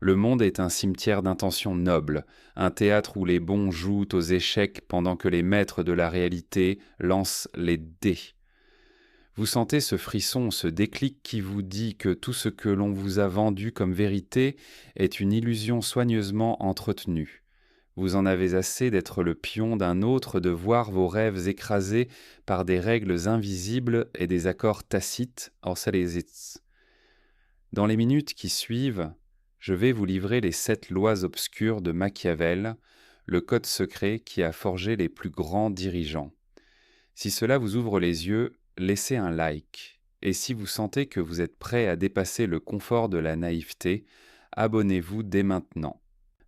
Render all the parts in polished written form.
Le monde est un cimetière d'intentions nobles, un théâtre où les bons jouent aux échecs pendant que les maîtres de la réalité lancent les dés. Vous sentez ce frisson, ce déclic qui vous dit que tout ce que l'on vous a vendu comme vérité est une illusion soigneusement entretenue. Vous en avez assez d'être le pion d'un autre, de voir vos rêves écrasés par des règles invisibles et des accords tacites, Orsalesitz. Dans les minutes qui suivent, je vais vous livrer les 7 lois obscures de Machiavel, le code secret qui a forgé les plus grands dirigeants. Si cela vous ouvre les yeux, laissez un like. Et si vous sentez que vous êtes prêt à dépasser le confort de la naïveté, abonnez-vous dès maintenant.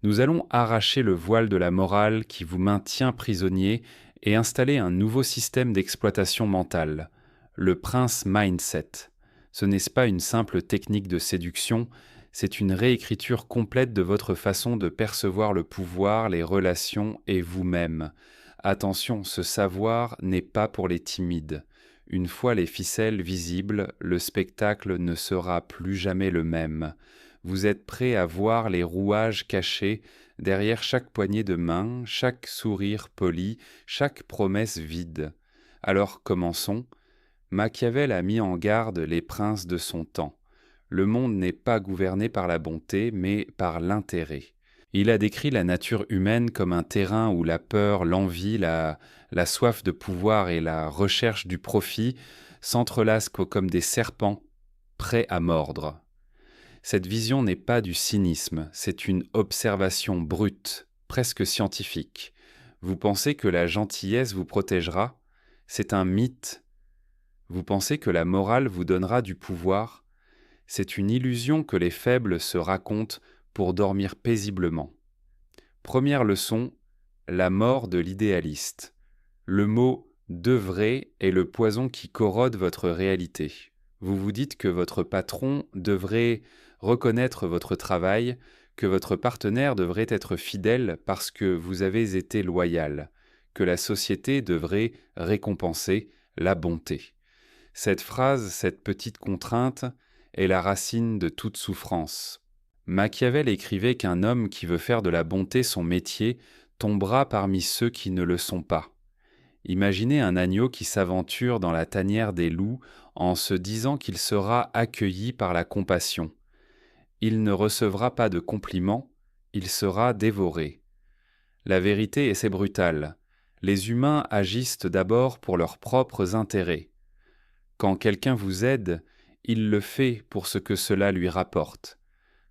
Nous allons arracher le voile de la morale qui vous maintient prisonnier et installer un nouveau système d'exploitation mentale, le Prince Mindset. Ce n'est pas une simple technique de séduction, c'est une réécriture complète de votre façon de percevoir le pouvoir, les relations et vous-même. Attention, ce savoir n'est pas pour les timides. Une fois les ficelles visibles, le spectacle ne sera plus jamais le même. Vous êtes prêt à voir les rouages cachés derrière chaque poignée de main, chaque sourire poli, chaque promesse vide. Alors commençons. Machiavel a mis en garde les princes de son temps. Le monde n'est pas gouverné par la bonté, mais par l'intérêt. Il a décrit la nature humaine comme un terrain où la peur, l'envie, la soif de pouvoir et la recherche du profit s'entrelacent comme des serpents prêts à mordre. Cette vision n'est pas du cynisme, c'est une observation brute, presque scientifique. Vous pensez que la gentillesse vous protégera? C'est un mythe. Vous pensez que la morale vous donnera du pouvoir? C'est une illusion que les faibles se racontent pour dormir paisiblement. Première leçon, la mort de l'idéaliste. Le mot « devrait » est le poison qui corrode votre réalité. Vous vous dites que votre patron devrait reconnaître votre travail, que votre partenaire devrait être fidèle parce que vous avez été loyal, que la société devrait récompenser la bonté. Cette phrase, cette petite contrainte, est la racine de toute souffrance. Machiavel écrivait qu'un homme qui veut faire de la bonté son métier tombera parmi ceux qui ne le sont pas. Imaginez un agneau qui s'aventure dans la tanière des loups en se disant qu'il sera accueilli par la compassion. Il ne recevra pas de compliments, il sera dévoré. La vérité est c'est brutal. Les humains agissent d'abord pour leurs propres intérêts. Quand quelqu'un vous aide, il le fait pour ce que cela lui rapporte.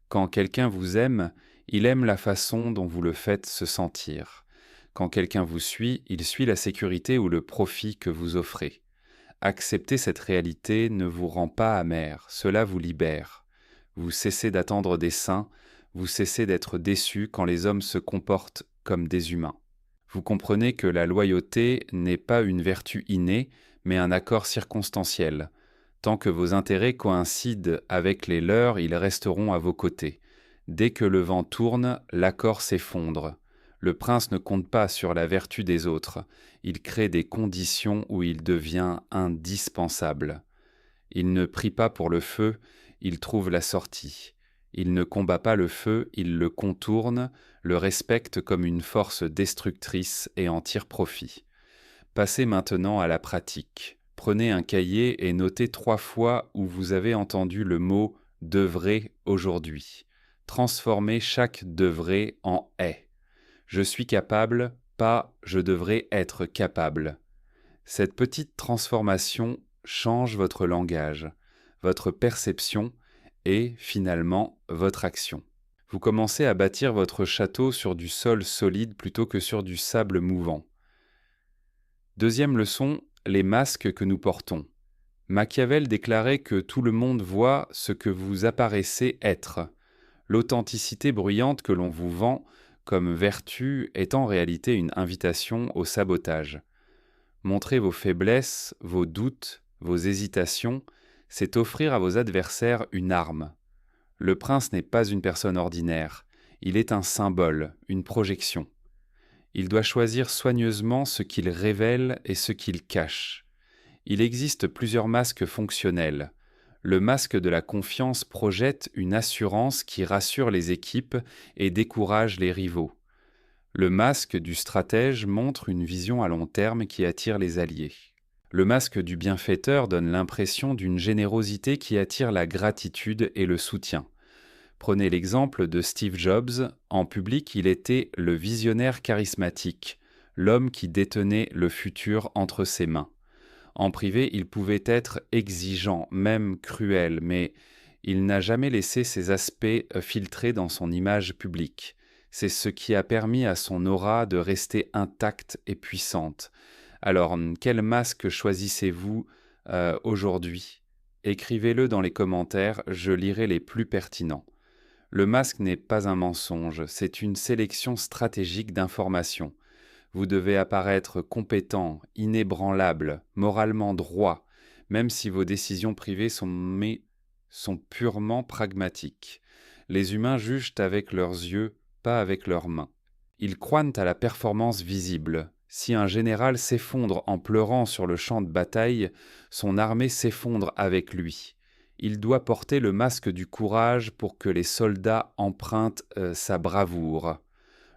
Quand quelqu'un vous aime, il aime la façon dont vous le faites se sentir. Quand quelqu'un vous suit, il suit la sécurité ou le profit que vous offrez. Accepter cette réalité ne vous rend pas amer, cela vous libère. Vous cessez d'attendre des saints, vous cessez d'être déçu quand les hommes se comportent comme des humains. Vous comprenez que la loyauté n'est pas une vertu innée, mais un accord circonstanciel. Tant que vos intérêts coïncident avec les leurs, ils resteront à vos côtés. Dès que le vent tourne, l'accord s'effondre. Le prince ne compte pas sur la vertu des autres. Il crée des conditions où il devient indispensable. Il ne prie pas pour le feu, il trouve la sortie. Il ne combat pas le feu, il le contourne, le respecte comme une force destructrice et en tire profit. Passez maintenant à la pratique. Prenez un cahier et notez 3 fois où vous avez entendu le mot « devrait » aujourd'hui. Transformez chaque « devrait » en « est ». Je suis capable, pas je devrais être capable. Cette petite transformation change votre langage, votre perception et, finalement, votre action. Vous commencez à bâtir votre château sur du sol solide plutôt que sur du sable mouvant. Deuxième leçon, les masques que nous portons. Machiavel déclarait que tout le monde voit ce que vous apparaissez être. L'authenticité bruyante que l'on vous vend comme vertu est en réalité une invitation au sabotage. Montrer vos faiblesses, vos doutes, vos hésitations, c'est offrir à vos adversaires une arme. Le prince n'est pas une personne ordinaire, il est un symbole, une projection. Il doit choisir soigneusement ce qu'il révèle et ce qu'il cache. Il existe plusieurs masques fonctionnels. Le masque de la confiance projette une assurance qui rassure les équipes et décourage les rivaux. Le masque du stratège montre une vision à long terme qui attire les alliés. Le masque du bienfaiteur donne l'impression d'une générosité qui attire la gratitude et le soutien. Prenez l'exemple de Steve Jobs. En public, il était le visionnaire charismatique, l'homme qui détenait le futur entre ses mains. En privé, il pouvait être exigeant, même cruel, mais il n'a jamais laissé ses aspects filtrer dans son image publique. C'est ce qui a permis à son aura de rester intacte et puissante. Alors, quel masque choisissez-vous aujourd'hui? Écrivez-le dans les commentaires, je lirai les plus pertinents. Le masque n'est pas un mensonge, c'est une sélection stratégique d'informations. Vous devez apparaître compétent, inébranlable, moralement droit, même si vos décisions privées sont purement pragmatiques. Les humains jugent avec leurs yeux, pas avec leurs mains. Ils croient à la performance visible. Si un général s'effondre en pleurant sur le champ de bataille, son armée s'effondre avec lui. Il doit porter le masque du courage pour que les soldats empruntent sa bravoure.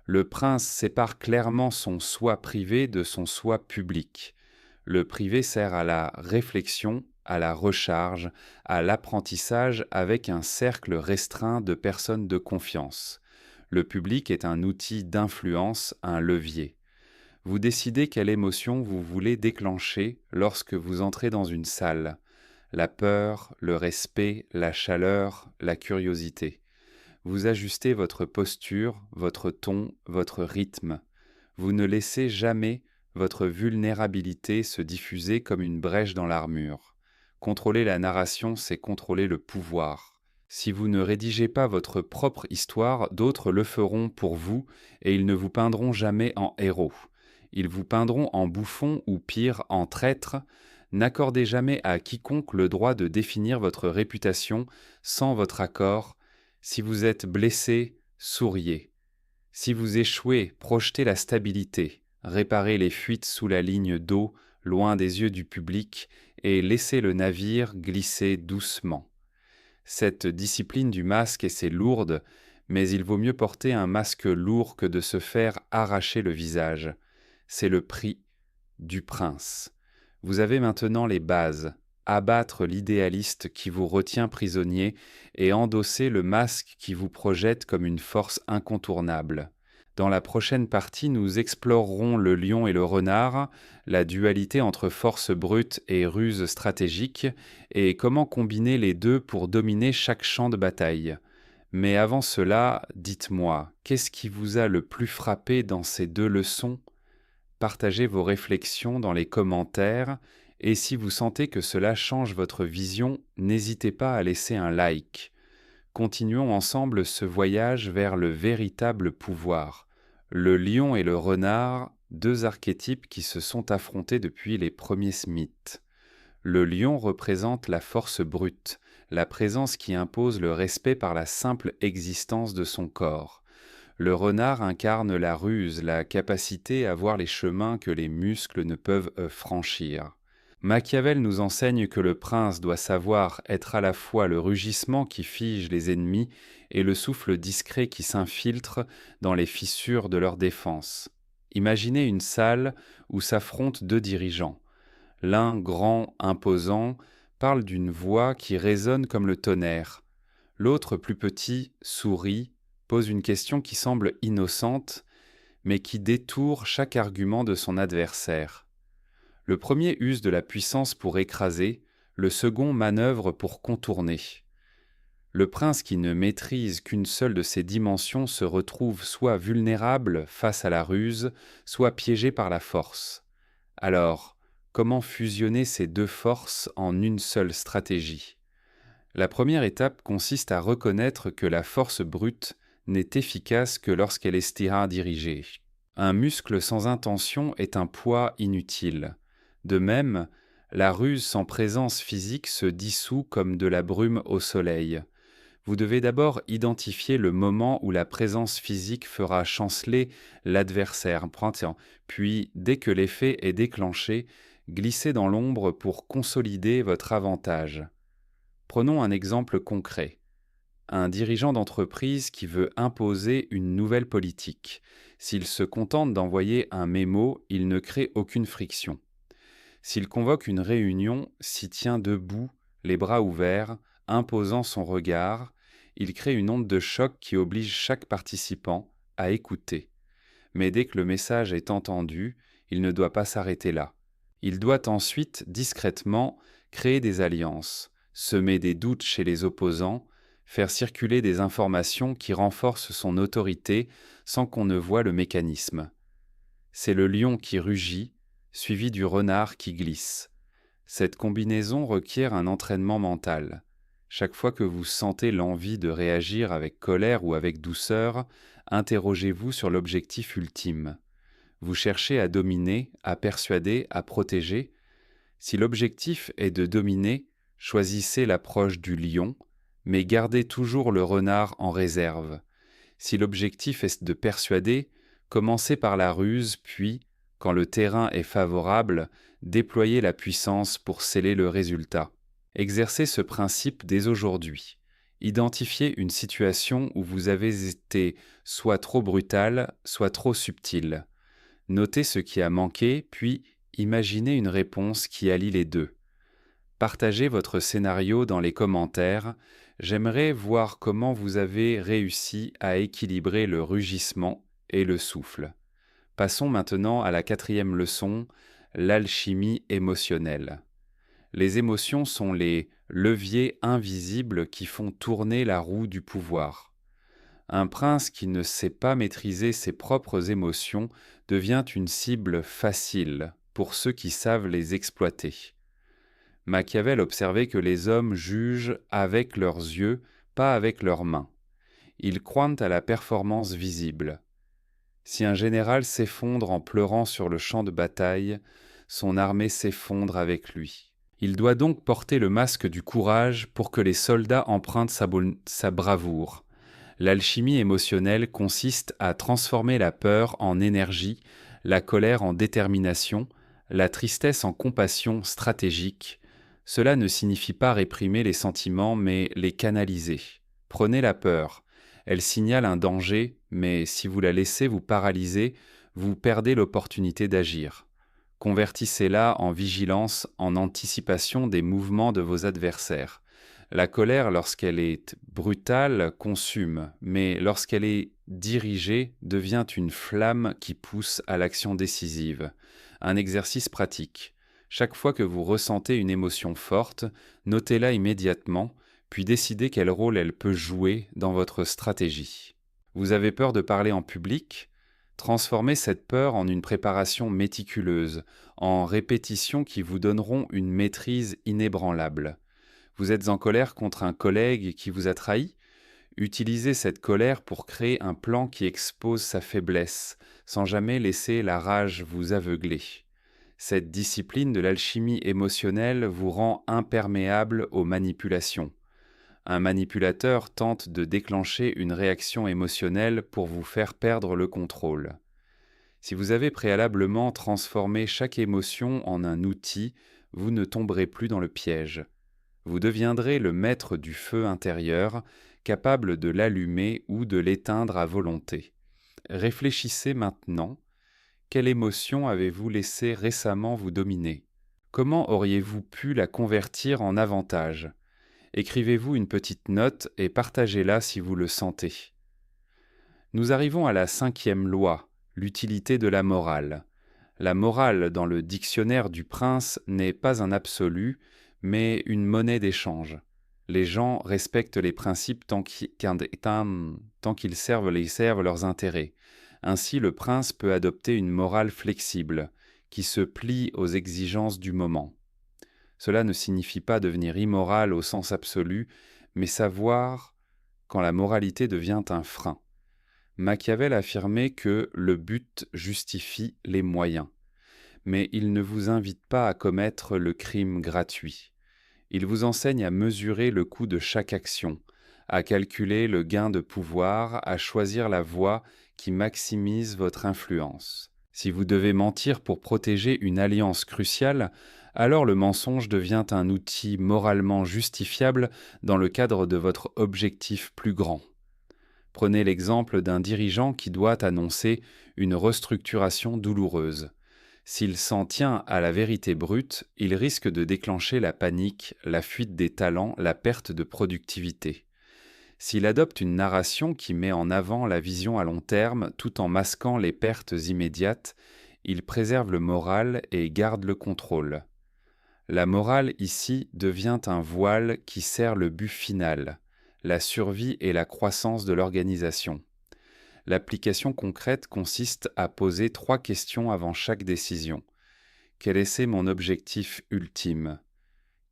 Le prince sépare clairement son soi privé de son soi public. Le privé sert à la réflexion, à la recharge, à l'apprentissage avec un cercle restreint de personnes de confiance. Le public est un outil d'influence, un levier. Vous décidez quelle émotion vous voulez déclencher lorsque vous entrez dans une salle. La peur, le respect, la chaleur, la curiosité. Vous ajustez votre posture, votre ton, votre rythme. Vous ne laissez jamais votre vulnérabilité se diffuser comme une brèche dans l'armure. Contrôler la narration, c'est contrôler le pouvoir. Si vous ne rédigez pas votre propre histoire, d'autres le feront pour vous et ils ne vous peindront jamais en héros. Ils vous peindront en bouffon ou pire, en traître. N'accordez jamais à quiconque le droit de définir votre réputation sans votre accord. Si vous êtes blessé, souriez. Si vous échouez, projetez la stabilité, réparez les fuites sous la ligne d'eau, loin des yeux du public, et laissez le navire glisser doucement. Cette discipline du masque est lourde, mais il vaut mieux porter un masque lourd que de se faire arracher le visage. C'est le prix du prince. Vous avez maintenant les bases. Abattre l'idéaliste qui vous retient prisonnier et endosser le masque qui vous projette comme une force incontournable. Dans la prochaine partie, nous explorerons le lion et le renard, la dualité entre force brute et ruse stratégique, et comment combiner les deux pour dominer chaque champ de bataille. Mais avant cela, dites-moi, qu'est-ce qui vous a le plus frappé dans ces deux leçons? Partagez vos réflexions dans les commentaires. Et si vous sentez que cela change votre vision, n'hésitez pas à laisser un like. Continuons ensemble ce voyage vers le véritable pouvoir. Le lion et le renard, deux archétypes qui se sont affrontés depuis les premiers mythes. Le lion représente la force brute, la présence qui impose le respect par la simple existence de son corps. Le renard incarne la ruse, la capacité à voir les chemins que les muscles ne peuvent franchir. Machiavel nous enseigne que le prince doit savoir être à la fois le rugissement qui fige les ennemis et le souffle discret qui s'infiltre dans les fissures de leur défense. Imaginez une salle où s'affrontent deux dirigeants. L'un, grand, imposant, parle d'une voix qui résonne comme le tonnerre. L'autre, plus petit, sourit, pose une question qui semble innocente, mais qui détourne chaque argument de son adversaire. Le premier use de la puissance pour écraser, le second manœuvre pour contourner. Le prince qui ne maîtrise qu'une seule de ces dimensions se retrouve soit vulnérable face à la ruse, soit piégé par la force. Alors, comment fusionner ces deux forces en une seule stratégie? La première étape consiste à reconnaître que la force brute n'est efficace que lorsqu'elle est dirigée. Un muscle sans intention est un poids inutile. De même, la ruse sans présence physique se dissout comme de la brume au soleil. Vous devez d'abord identifier le moment où la présence physique fera chanceler l'adversaire, puis, dès que l'effet est déclenché, glissez dans l'ombre pour consolider votre avantage. Prenons un exemple concret. Un dirigeant d'entreprise qui veut imposer une nouvelle politique. S'il se contente d'envoyer un mémo, il ne crée aucune friction. S'il convoque une réunion, s'y tient debout, les bras ouverts, imposant son regard, il crée une onde de choc qui oblige chaque participant à écouter. Mais dès que le message est entendu, il ne doit pas s'arrêter là. Il doit ensuite, discrètement, créer des alliances, semer des doutes chez les opposants, faire circuler des informations qui renforcent son autorité sans qu'on ne voie le mécanisme. C'est le lion qui rugit, suivi du renard qui glisse. Cette combinaison requiert un entraînement mental. Chaque fois que vous sentez l'envie de réagir avec colère ou avec douceur, interrogez-vous sur l'objectif ultime. Vous cherchez à dominer, à persuader, à protéger. Si l'objectif est de dominer, choisissez l'approche du lion, mais gardez toujours le renard en réserve. Si l'objectif est de persuader, commencez par la ruse, puis, quand le terrain est favorable, déployez la puissance pour sceller le résultat. Exercez ce principe dès aujourd'hui. Identifiez une situation où vous avez été soit trop brutal, soit trop subtil. Notez ce qui a manqué, puis imaginez une réponse qui allie les deux. Partagez votre scénario dans les commentaires. J'aimerais voir comment vous avez réussi à équilibrer le rugissement et le souffle. Passons maintenant à la 4e leçon, l'alchimie émotionnelle. Les émotions sont les leviers invisibles qui font tourner la roue du pouvoir. Un prince qui ne sait pas maîtriser ses propres émotions devient une cible facile pour ceux qui savent les exploiter. Machiavel observait que les hommes jugent avec leurs yeux, pas avec leurs mains. Ils croient à la performance visible. Si un général s'effondre en pleurant sur le champ de bataille, son armée s'effondre avec lui. Il doit donc porter le masque du courage pour que les soldats empruntent sa bravoure. L'alchimie émotionnelle consiste à transformer la peur en énergie, la colère en détermination, la tristesse en compassion stratégique. Cela ne signifie pas réprimer les sentiments, mais les canaliser. Prenez la peur. Elle signale un danger, mais si vous la laissez vous paralyser, vous perdez l'opportunité d'agir. Convertissez-la en vigilance, en anticipation des mouvements de vos adversaires. La colère, lorsqu'elle est brutale, consume, mais lorsqu'elle est dirigée, devient une flamme qui pousse à l'action décisive. Un exercice pratique. Chaque fois que vous ressentez une émotion forte, notez-la immédiatement, puis décidez quel rôle elle peut jouer dans votre stratégie. Vous avez peur de parler en public ? Transformez cette peur en une préparation méticuleuse, en répétitions qui vous donneront une maîtrise inébranlable. Vous êtes en colère contre un collègue qui vous a trahi ? Utilisez cette colère pour créer un plan qui expose sa faiblesse, sans jamais laisser la rage vous aveugler. Cette discipline de l'alchimie émotionnelle vous rend imperméable aux manipulations. Un manipulateur tente de déclencher une réaction émotionnelle pour vous faire perdre le contrôle. Si vous avez préalablement transformé chaque émotion en un outil, vous ne tomberez plus dans le piège. Vous deviendrez le maître du feu intérieur, capable de l'allumer ou de l'éteindre à volonté. Réfléchissez maintenant. Quelle émotion avez-vous laissé récemment vous dominer ? Comment auriez-vous pu la convertir en avantage ? Écrivez-vous une petite note et partagez-la si vous le sentez. Nous arrivons à la 5e loi, l'utilité de la morale. La morale dans le dictionnaire du prince n'est pas un absolu, mais une monnaie d'échange. Les gens respectent les principes tant qu'ils servent leurs intérêts. Ainsi, le prince peut adopter une morale flexible, qui se plie aux exigences du moment. Cela ne signifie pas devenir immoral au sens absolu, mais savoir quand la moralité devient un frein. Machiavel affirmait que le but justifie les moyens, mais il ne vous invite pas à commettre le crime gratuit. Il vous enseigne à mesurer le coût de chaque action, à calculer le gain de pouvoir, à choisir la voie qui maximise votre influence. Si vous devez mentir pour protéger une alliance cruciale, alors le mensonge devient un outil moralement justifiable dans le cadre de votre objectif plus grand. Prenez l'exemple d'un dirigeant qui doit annoncer une restructuration douloureuse. S'il s'en tient à la vérité brute, il risque de déclencher la panique, la fuite des talents, la perte de productivité. S'il adopte une narration qui met en avant la vision à long terme tout en masquant les pertes immédiates, il préserve le moral et garde le contrôle. La morale ici devient un voile qui sert le but final, la survie et la croissance de l'organisation. L'application concrète consiste à poser 3 questions avant chaque décision. Quel est mon objectif ultime?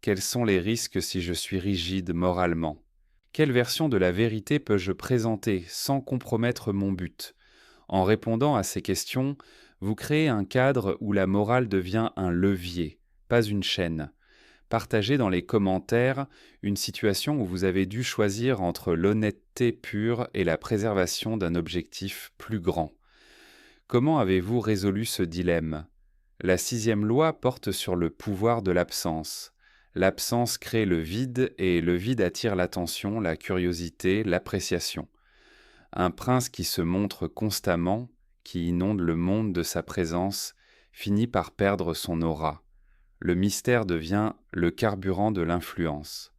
Quels sont les risques si je suis rigide moralement? Quelle version de la vérité peux-je présenter sans compromettre mon but? En répondant à ces questions, vous créez un cadre où la morale devient un levier, pas une chaîne. Partagez dans les commentaires une situation où vous avez dû choisir entre l'honnêteté pure et la préservation d'un objectif plus grand. Comment avez-vous résolu ce dilemme? La 6e loi porte sur le pouvoir de l'absence. L'absence crée le vide et le vide attire l'attention, la curiosité, l'appréciation. Un prince qui se montre constamment, qui inonde le monde de sa présence, finit par perdre son aura. Le mystère devient le carburant de l'influence.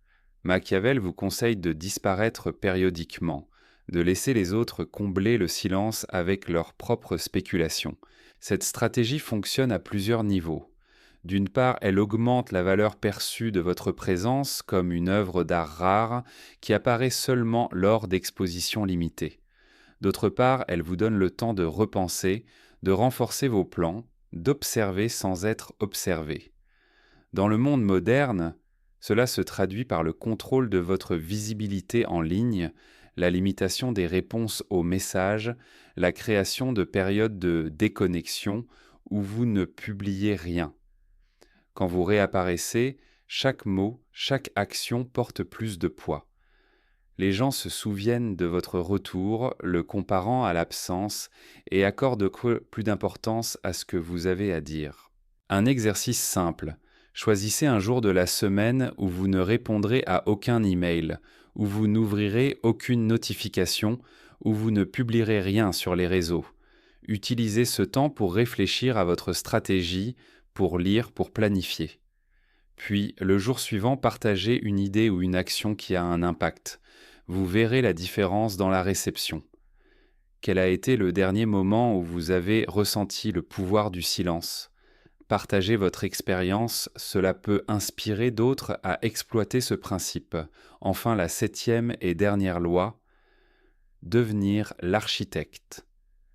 Machiavel vous conseille de disparaître périodiquement, de laisser les autres combler le silence avec leurs propres spéculations. Cette stratégie fonctionne à plusieurs niveaux. D'une part, elle augmente la valeur perçue de votre présence comme une œuvre d'art rare qui apparaît seulement lors d'expositions limitées. D'autre part, elle vous donne le temps de repenser, de renforcer vos plans, d'observer sans être observé. Dans le monde moderne, cela se traduit par le contrôle de votre visibilité en ligne, la limitation des réponses aux messages, la création de périodes de déconnexion où vous ne publiez rien. Quand vous réapparaissez, chaque mot, chaque action porte plus de poids. Les gens se souviennent de votre retour, le comparant à l'absence, et accordent plus d'importance à ce que vous avez à dire. Un exercice simple. Choisissez un jour de la semaine où vous ne répondrez à aucun email, où vous n'ouvrirez aucune notification, où vous ne publierez rien sur les réseaux. Utilisez ce temps pour réfléchir à votre stratégie, pour lire, pour planifier. Puis, le jour suivant, partagez une idée ou une action qui a un impact. Vous verrez la différence dans la réception. Quel a été le dernier moment où vous avez ressenti le pouvoir du silence? Partagez votre expérience, cela peut inspirer d'autres à exploiter ce principe. Enfin, la 7e et dernière loi, devenir l'architecte.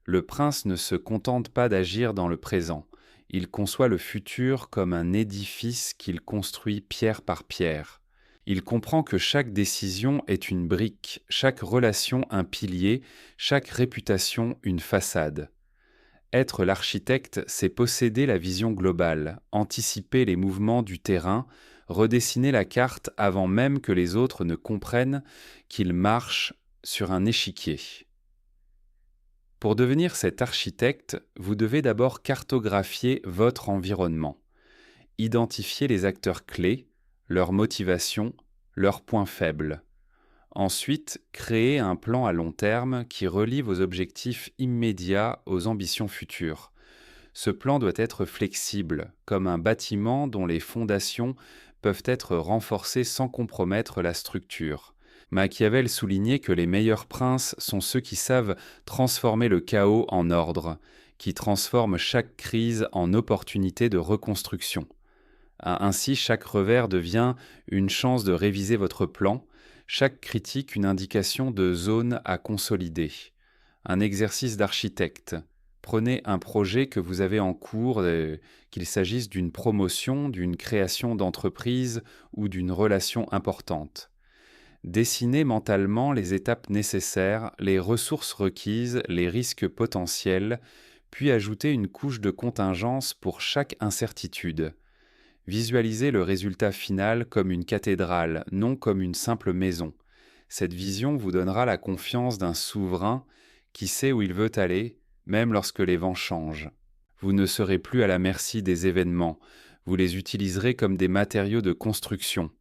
Le prince ne se contente pas d'agir dans le présent, il conçoit le futur comme un édifice qu'il construit pierre par pierre. Il comprend que chaque décision est une brique, chaque relation un pilier, chaque réputation une façade. Être l'architecte, c'est posséder la vision globale, anticiper les mouvements du terrain, redessiner la carte avant même que les autres ne comprennent qu'ils marchent sur un échiquier. Pour devenir cet architecte, vous devez d'abord cartographier votre environnement, identifier les acteurs clés, leurs motivations, leurs points faibles. Ensuite, créez un plan à long terme qui relie vos objectifs immédiats aux ambitions futures. Ce plan doit être flexible, comme un bâtiment dont les fondations peuvent être renforcées sans compromettre la structure. Machiavel soulignait que les meilleurs princes sont ceux qui savent transformer le chaos en ordre, qui transforment chaque crise en opportunité de reconstruction. Ainsi, chaque revers devient une chance de réviser votre plan, chaque critique une indication de zone à consolider. Un exercice d'architecte. Prenez un projet que vous avez en cours, qu'il s'agisse d'une promotion, d'une création d'entreprise ou d'une relation importante. Dessinez mentalement les étapes nécessaires, les ressources requises, les risques potentiels, puis ajoutez une couche de contingence pour chaque incertitude. Visualisez le résultat final comme une cathédrale, non comme une simple maison. Cette vision vous donnera la confiance d'un souverain qui sait où il veut aller, même lorsque les vents changent. Vous ne serez plus à la merci des événements, vous les utiliserez comme des matériaux de construction.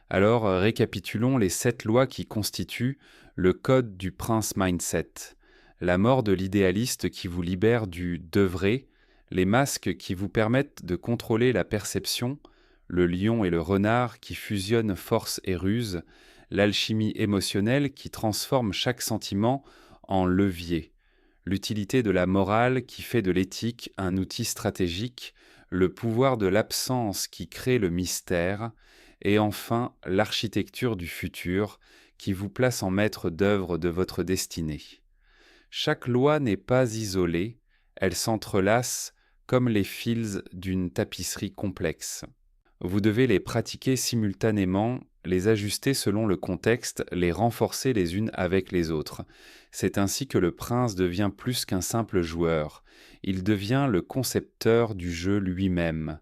Alors, récapitulons les 7 lois qui constituent le code du prince mindset. La mort de l'idéaliste qui vous libère du devrait, les masques qui vous permettent de contrôler la perception, le lion et le renard qui fusionnent force et ruse, l'alchimie émotionnelle qui transforme chaque sentiment en levier, l'utilité de la morale qui fait de l'éthique un outil stratégique, le pouvoir de l'absence qui crée le mystère, et enfin l'architecture du futur qui vous place en maître d'œuvre de votre destinée. Chaque loi n'est pas isolée, elle s'entrelace comme les fils d'une tapisserie complexe. Vous devez les pratiquer simultanément, les ajuster selon le contexte, les renforcer les unes avec les autres. C'est ainsi que le prince devient plus qu'un simple joueur. Il devient le concepteur du jeu lui-même.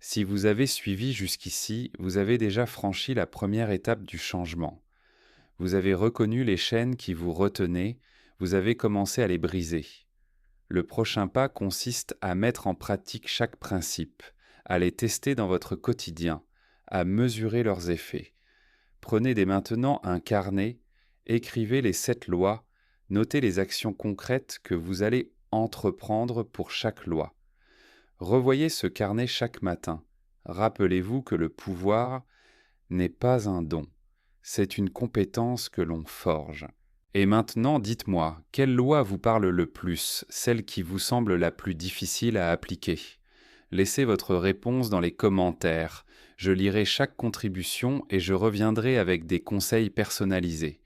Si vous avez suivi jusqu'ici, vous avez déjà franchi la première étape du changement. Vous avez reconnu les chaînes qui vous retenaient, vous avez commencé à les briser. Le prochain pas consiste à mettre en pratique chaque principe, à les tester dans votre quotidien, à mesurer leurs effets. Prenez dès maintenant un carnet, écrivez les 7 lois, notez les actions concrètes que vous allez entreprendre pour chaque loi. Revoyez ce carnet chaque matin. Rappelez-vous que le pouvoir n'est pas un don, c'est une compétence que l'on forge. Et maintenant, dites-moi, quelle loi vous parle le plus, celle qui vous semble la plus difficile à appliquer? Laissez votre réponse dans les commentaires. Je lirai chaque contribution et je reviendrai avec des conseils personnalisés.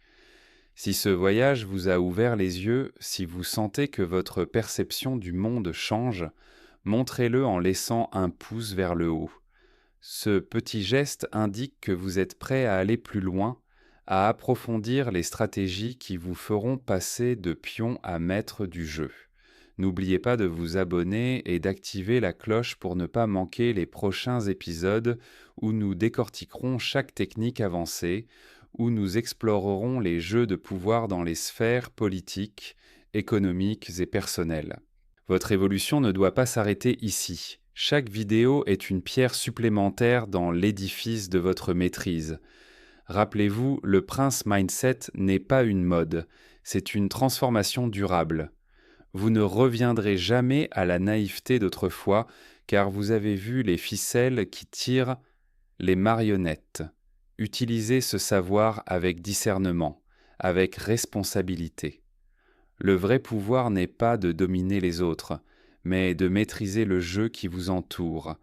Si ce voyage vous a ouvert les yeux, si vous sentez que votre perception du monde change, montrez-le en laissant un pouce vers le haut. Ce petit geste indique que vous êtes prêt à aller plus loin, à approfondir les stratégies qui vous feront passer de pion à maître du jeu. N'oubliez pas de vous abonner et d'activer la cloche pour ne pas manquer les prochains épisodes où nous décortiquerons chaque technique avancée, où nous explorerons les jeux de pouvoir dans les sphères politiques, économiques et personnelles. Votre évolution ne doit pas s'arrêter ici. Chaque vidéo est une pierre supplémentaire dans l'édifice de votre maîtrise. Rappelez-vous, le Prince Mindset n'est pas une mode, c'est une transformation durable. Vous ne reviendrez jamais à la naïveté d'autrefois, car vous avez vu les ficelles qui tirent les marionnettes. Utilisez ce savoir avec discernement, avec responsabilité. Le vrai pouvoir n'est pas de dominer les autres, mais de maîtriser le jeu qui vous entoure.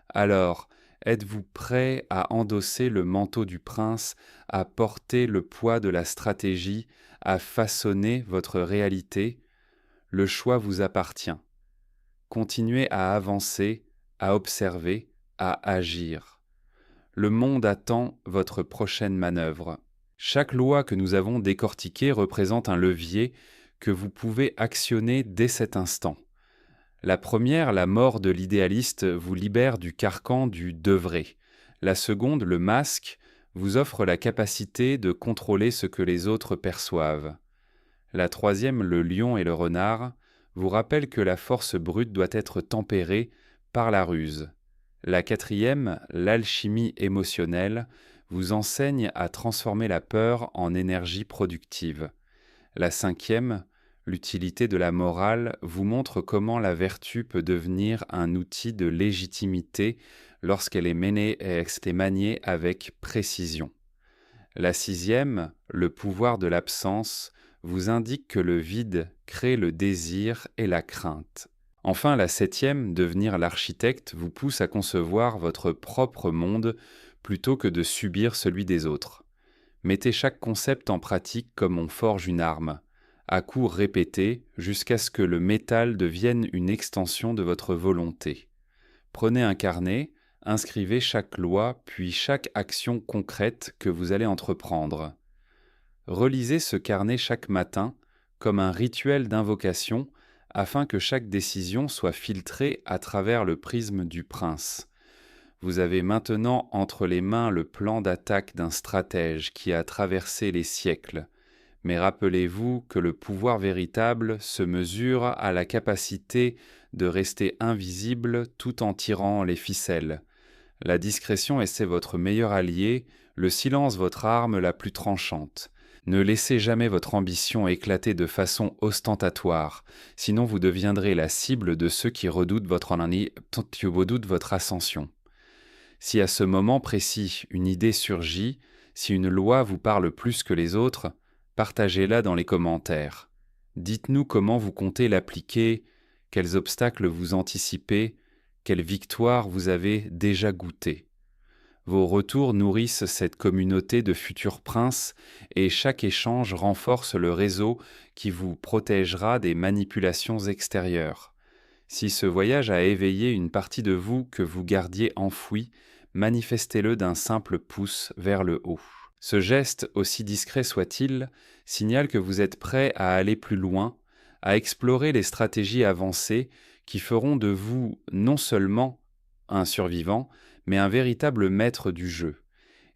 Alors, êtes-vous prêt à endosser le manteau du prince, à porter le poids de la stratégie, à façonner votre réalité? Le choix vous appartient. Continuez à avancer, à observer, à agir. Le monde attend votre prochaine manœuvre. Chaque loi que nous avons décortiquée représente un levier que vous pouvez actionner dès cet instant. La première, la mort de l'idéaliste, vous libère du carcan du devrait. La seconde, le masque, vous offre la capacité de contrôler ce que les autres perçoivent. La troisième, le lion et le renard, vous rappelle que la force brute doit être tempérée par la ruse. La quatrième, l'alchimie émotionnelle, vous enseigne à transformer la peur en énergie productive. La cinquième, l'utilité de la morale, vous montre comment la vertu peut devenir un outil de légitimité lorsqu'elle est menée et maniée avec précision. La sixième, le pouvoir de l'absence, vous indique que le vide crée le désir et la crainte. Enfin, la septième, devenir l'architecte, vous pousse à concevoir votre propre monde plutôt que de subir celui des autres. Mettez chaque concept en pratique comme on forge une arme, à coups répétés jusqu'à ce que le métal devienne une extension de votre volonté. Prenez un carnet, inscrivez chaque loi, puis chaque action concrète que vous allez entreprendre. Relisez ce carnet chaque matin comme un rituel d'invocation afin que chaque décision soit filtrée à travers le prisme du prince. Vous avez maintenant entre les mains le plan d'attaque d'un stratège qui a traversé les siècles. Mais rappelez-vous que le pouvoir véritable se mesure à la capacité de rester invisible tout en tirant les ficelles. La discrétion est votre meilleur allié, le silence votre arme la plus tranchante. Ne laissez jamais votre ambition éclater de façon ostentatoire, sinon vous deviendrez la cible de ceux qui redoutent votre ascension. Si à ce moment précis une idée surgit, si une loi vous parle plus que les autres, partagez-la dans les commentaires. Dites-nous comment vous comptez l'appliquer, quels obstacles vous anticipez, quelle victoire vous avez déjà goûtée. Vos retours nourrissent cette communauté de futurs princes et chaque échange renforce le réseau qui vous protégera des manipulations extérieures. Si ce voyage a éveillé une partie de vous que vous gardiez enfouie, manifestez-le d'un simple pouce vers le haut. Ce geste, aussi discret soit-il, signale que vous êtes prêt à aller plus loin, à explorer les stratégies avancées qui feront de vous non seulement un survivant, mais un véritable maître du jeu.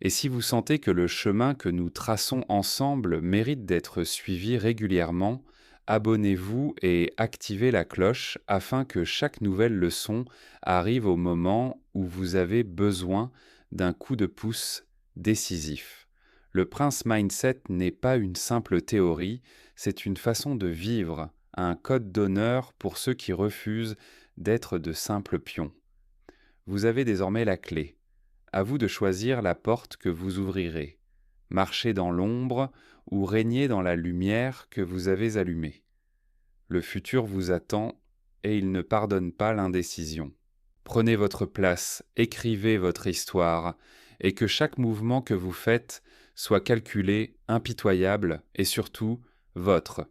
Et si vous sentez que le chemin que nous traçons ensemble mérite d'être suivi régulièrement, abonnez-vous et activez la cloche afin que chaque nouvelle leçon arrive au moment où vous avez besoin d'un coup de pouce décisif. Le Prince Mindset n'est pas une simple théorie, c'est une façon de vivre, un code d'honneur pour ceux qui refusent d'être de simples pions. Vous avez désormais la clé. À vous de choisir la porte que vous ouvrirez. Marchez dans l'ombre ou régnez dans la lumière que vous avez allumée. Le futur vous attend et il ne pardonne pas l'indécision. Prenez votre place, écrivez votre histoire, et que chaque mouvement que vous faites soit calculé, impitoyable et surtout vôtre.